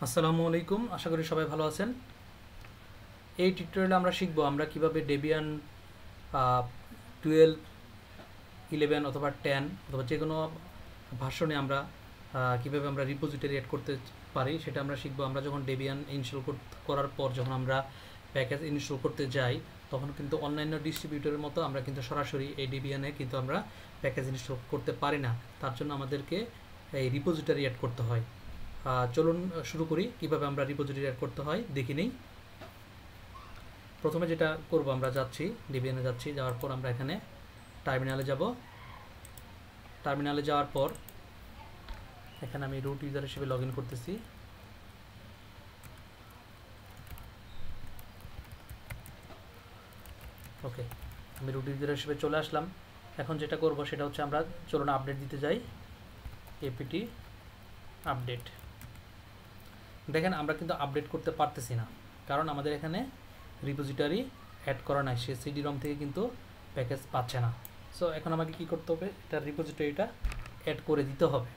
আসসালামু আলাইকুম, আশা করি সবাই ভালো আছেন। এই টিউটোরিয়ালে আমরা শিখব আমরা কিভাবে ডেবিয়ান 12, 11 অথবা 10 অথবা যে কোনো ভার্সনে আমরা কিভাবে আমরা রিপোজিটরি অ্যাড করতে পারি সেটা আমরা শিখব। আমরা যখন ডেবিয়ান ইনস্টল করার পর যখন আমরা প্যাকেজ ইনস্টল করতে যাই তখন কিন্তু অন্যান্য ডিস্ট্রিবিউটরের মতো আমরা কিন্তু সরাসরি এই ডেবিয়ানে কিন্তু আমরা প্যাকেজ ইনস্টল করতে পারি না। তার জন্য আমাদেরকে এই রিপোজিটরি অ্যাড করতে হয়। চলুন শুরু করি কিভাবে আমরা রিপোজিটরি অ্যাড করতে হয় দেখে নিই। প্রথমে যেটা করব, আমরা যাচ্ছি ডেবিয়ানে, যাওয়ার পর আমরা এখানে টার্মিনালে যাব। টার্মিনালে যাওয়ার পর এখানে আমি রুট ইউজার হিসেবে লগ ইন করতেছি। ওকে, আমি রুট ইউজার হিসেবে চলে আসলাম। এখন যেটা করব সেটা হচ্ছে আমরা চলুন আপডেট দিতে যাই, এপিটি আপডেট। দেখেন আমরা কিন্তু আপডেট করতে পারতেছি না, কারণ আমাদের এখানে রিপোজিটরি অ্যাড করা নাই, সে সিডি রম থেকে কিন্তু প্যাকেজ পাচ্ছে না। সো এখন আমাকে কি করতে হবে, তার রিপোজিটরিটা অ্যাড করে দিতে হবে।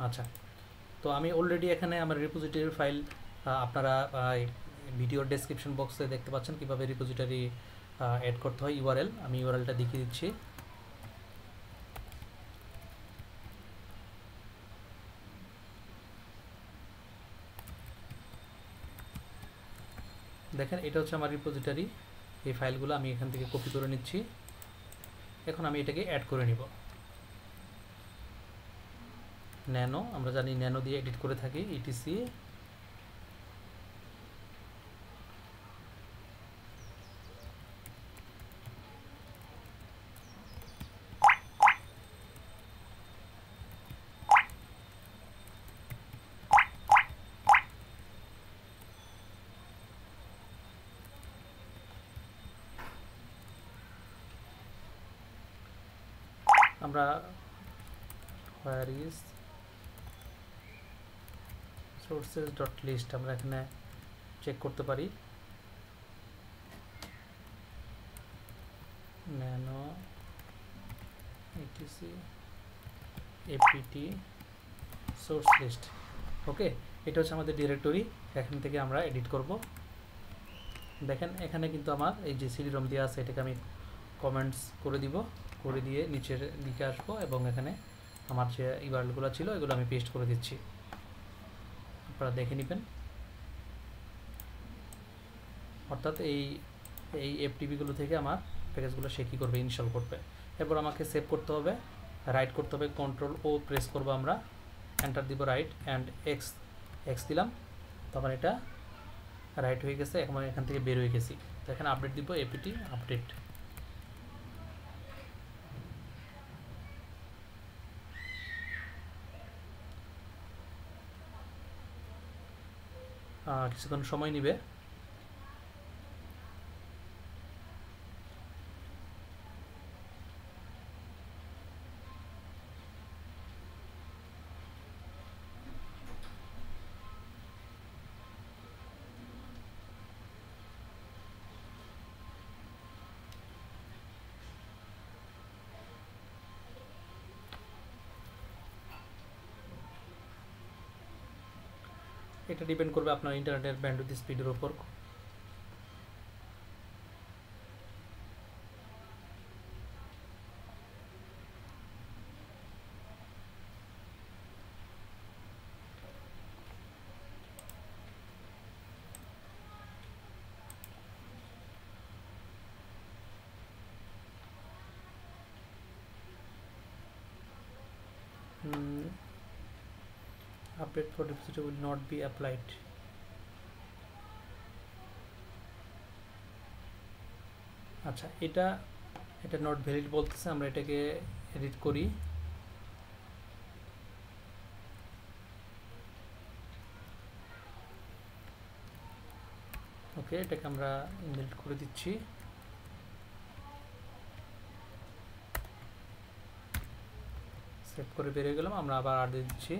আচ্ছা, তো আমি অলরেডি এখানে আমার রিপোজিটরির ফাইল আপনারা ভিডিওর ডেসক্রিপশন বক্সে দেখতে পাচ্ছেন কীভাবে রিপোজিটরি অ্যাড করতে হয়। ইউআরএল, আমি ইউআরএলটা দেখিয়ে দিচ্ছি। দেখেন এটা হচ্ছে আমার রিপোজিটরি, এই ফাইলগুলো আমি এখান থেকে কপি করে নিচ্ছি। এখন আমি এটাকে অ্যাড করে নিব। ন্যানো, আমরা জানি ন্যানো দিয়ে এডিট করে থাকি, ইটিসি আমরা where is sources dot list আমরা এখানে চেক করতে পারি। nano etc apt source list। ওকে, এটা হচ্ছে আমাদের ডিরেক্টরি, এখান থেকে আমরা এডিট করব। দেখেন এখানে কিন্তু আমার এই যে সিডি রম দেওয়া আছে এটাকে আমি কমেন্টস করে দিব, করে দিয়ে নিচের দিকে আসবো এবং এখানে আমার যে ইউআরএলগুলো ছিল এগুলো আমি পেস্ট করে দিচ্ছি, আপনারা দেখে নেবেন। অর্থাৎ এই এফটিপিগুলো থেকে আমার প্যাকেজগুলো সে কী করবে, ইনস্টল করবে। এরপর আমাকে সেভ করতে হবে, রাইট করতে হবে, কন্ট্রোল ও প্রেস করব আমরা, এন্টার দিব, রাইট অ্যান্ড এক্স দিলাম, তখন এটা রাইট হয়ে গেছে। এখন এখান থেকে বের হয়ে গেছি। তো এখানে আপডেট দিব, এপিটি আপডেট। কিছুক্ষণ সময় নেবে। এটা ডিপেন্ড করবে আপনার ইন্টারনেটের ব্যান্ডউইথ স্পিডের উপর। Update for repository will not be applied. আচ্ছা, এটা নট ভ্যালিড বলতেছে, আমরা এটাকে এডিট করি। ওকে, এটাকে আমরা ইনভ্যালিড করে দিচ্ছি। সেভ করে বেরিয়ে গেলাম, আমরা আবার আর দিচ্ছি।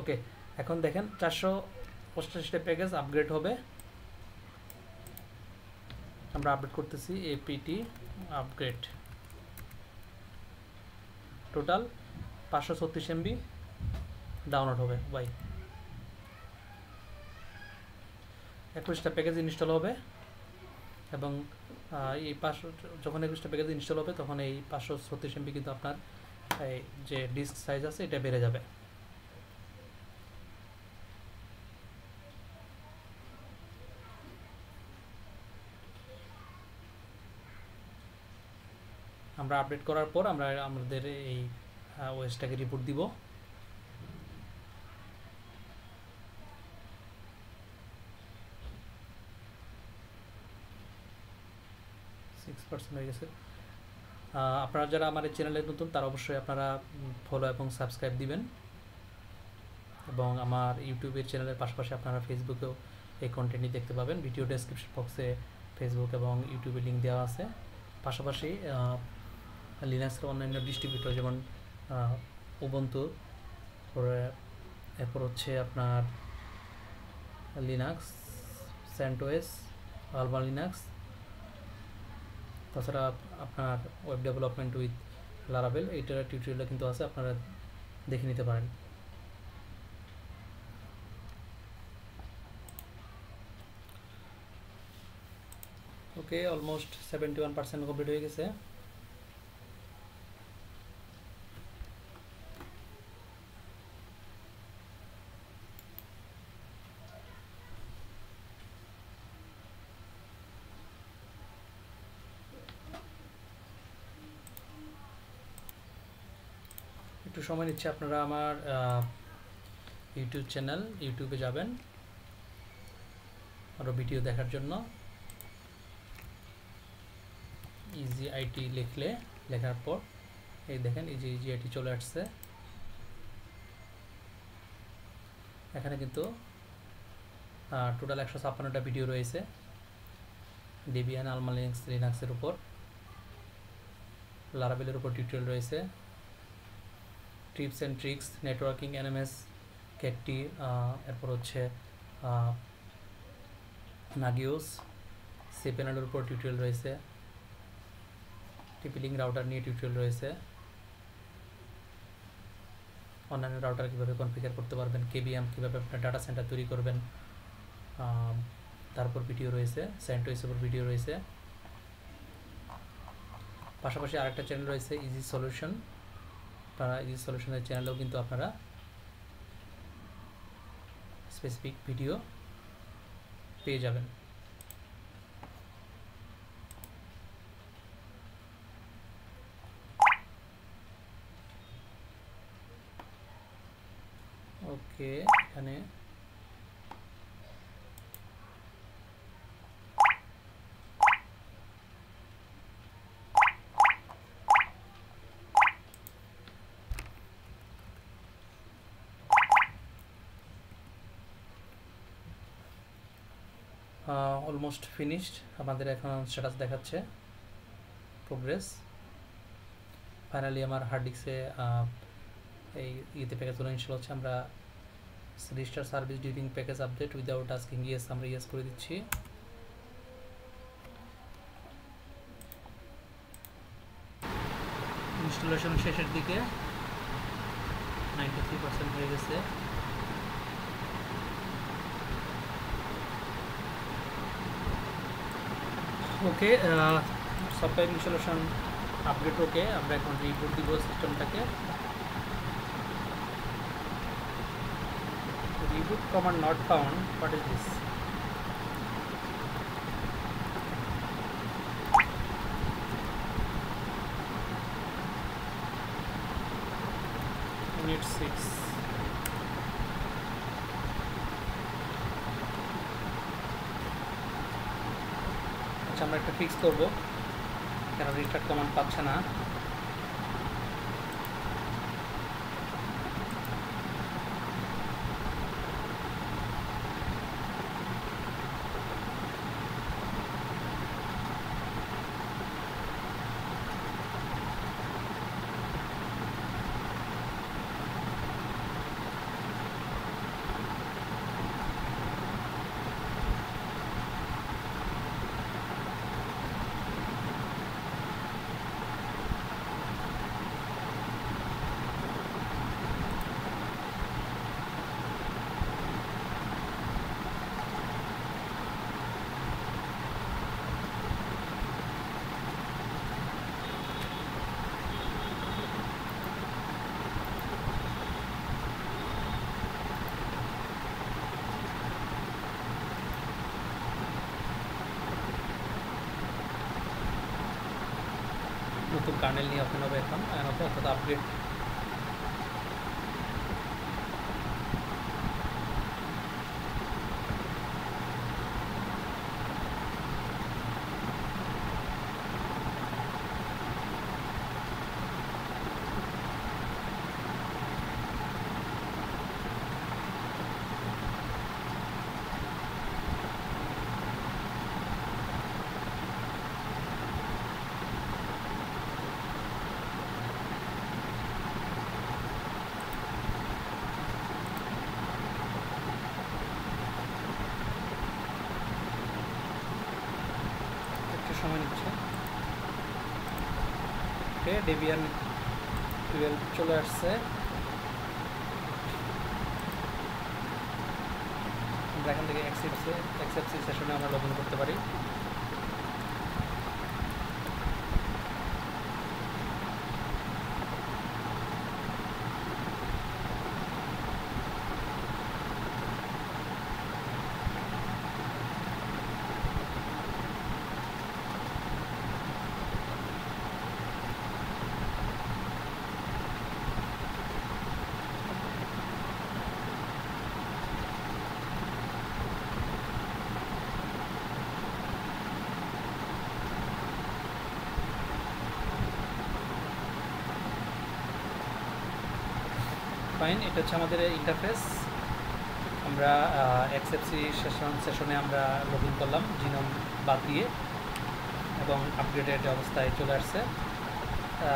ওকে, এখন দেখেন 485টা প্যাকেজ আপগ্রেড হবে। আমরা আপডেট করতেছি, apt upgrade. Total 536 MB download হবে বাই 21টা প্যাকেজ ইনস্টল হবে এবং এই 500 যখন 21টা প্যাকেজ ইনস্টল হবে তখন এই 536 MB কিন্তু আপনার এই যে ডিস্ক সাইজ আছে এটা বেড়ে যাবে। আমরা আপডেট করার পর আমরা আমাদের এই ওএসটাকে রিপোর্ট দিব। হয়ে গেছে। আপনারা যারা আমার এই চ্যানেলে নতুন তারা অবশ্যই আপনারা ফলো এবং সাবস্ক্রাইব দিবেন এবং আমার ইউটিউবের চ্যানেলের পাশাপাশি আপনারা ফেসবুকেও এই কন্টেন্টটি দেখতে পাবেন। ভিডিও ডেসক্রিপশন বক্সে ফেসবুক এবং ইউটিউবের লিঙ্ক দেওয়া আছে। পাশাপাশি লিনাক্সের অন্যান্য ডিস্ট্রিবিউটর যেমন উবুন্টু, এরপর হচ্ছে আপনার লিনাক্স, সেন্টোস, আলবা লিনাক্স, তাছাড়া আপনার ওয়েব ডেভেলপমেন্ট উইথ লারাভেল এইটার টিউটোরিয়ালটা কিন্তু আছে, আপনারা দেখে নিতে পারেন। ওকে, অলমোস্ট 71% কমপ্লিট হয়ে গেছে। একটু সময় নিচ্ছে, আপনারা আমার ইউটিউব চ্যানেল ইউটিউবে যাবেন আরও ভিডিও দেখার জন্য। ইজি আইটি লেখার পর এই দেখেন ইজি আইটি চলে আসছে। এখানে কিন্তু টোটাল 156টা ভিডিও রয়েছে ডেবিয়ান, আলমা লিনাক্সের উপর, লারাভেলের উপর টিউটোরিয়াল রয়েছে, tips and tricks, networking, NMS, Cacti, এরপর হচ্ছে নাগিওস, সিপেনালের উপর টিউটোরিয়াল রয়েছে, টিপিলিং রাউটার নিয়ে টিউটোরিয়াল রয়েছে, অন্যান্য রাউটার কীভাবে কনফিগার করতে পারবেন, কেবিএম কীভাবে আপনার ডাটা সেন্টার তৈরি করবেন, তারপর ভিডিও রয়েছে, সেন্টোসের উপর ভিডিও রয়েছে। পাশাপাশি আরেকটা চ্যানেল রয়েছে ইজি সলিউশন, আপনারা ইজি সলিউশনের চ্যানেলেও কিন্তু আপনারা স্পেসিফিক ভিডিও পেয়ে যাবেন। ওকে, এখানে অলমোস্ট ফিনিশড, আমাদের এখন স্ট্যাটাস দেখাচ্ছে প্রোগ্রেস। ফাইনালি আমার হার্ড ডিস্কে এই ইতে প্যাকেজগুলো ইনস্টল হচ্ছে। আমরা restart service during package update without asking yes, আমরা ইয়েস করে দিচ্ছি। ইনস্টলেশন শেষের দিকে 93% হয়ে গেছে। Okay, software installation update okay. আমরা এখন রিবুট দিব সিস্টেমটাকে। Reboot command not found, what is this? Unit 6 আচ্ছা, আমরা একটা ফিক্স করবো কেন রিস্টার্ট কমান্ড পাচ্ছে না। নতুন কার্নেল নিয়ে ওপেন হবে এখন অর্থাৎ আপগ্রেড। সময় নিচ্ছে। ওকে, ডেবিয়ান 12 চলে আসছে। আমরা এখান থেকে এক্সএফসি সেশনে আমরা লগ ইন করতে পারি। ফাইন, এটা হচ্ছে আমাদের ইন্টারফেস। আমরা এক্সএফসি সেশনে আমরা লগ ইন করলাম জিনোম বাদ দিয়ে এবং আপগ্রেডেড অবস্থায় চলে আসছে।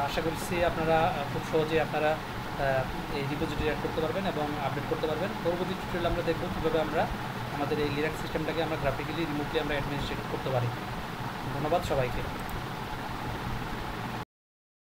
আশা করছি আপনারা খুব সহজে আপনারা এই রিপোজিটরি অ্যাড করতে পারবেন এবং আপডেট করতে পারবেন। পরবর্তী টিউটোরিয়ালে আমরা দেখব কীভাবে আমরা আমাদের এই লিনাক্স সিস্টেমটাকে আমরা গ্রাফিক্যালি রিমোটলি আমরা অ্যাডমিনিস্ট্রেট করতে পারি। ধন্যবাদ সবাইকে।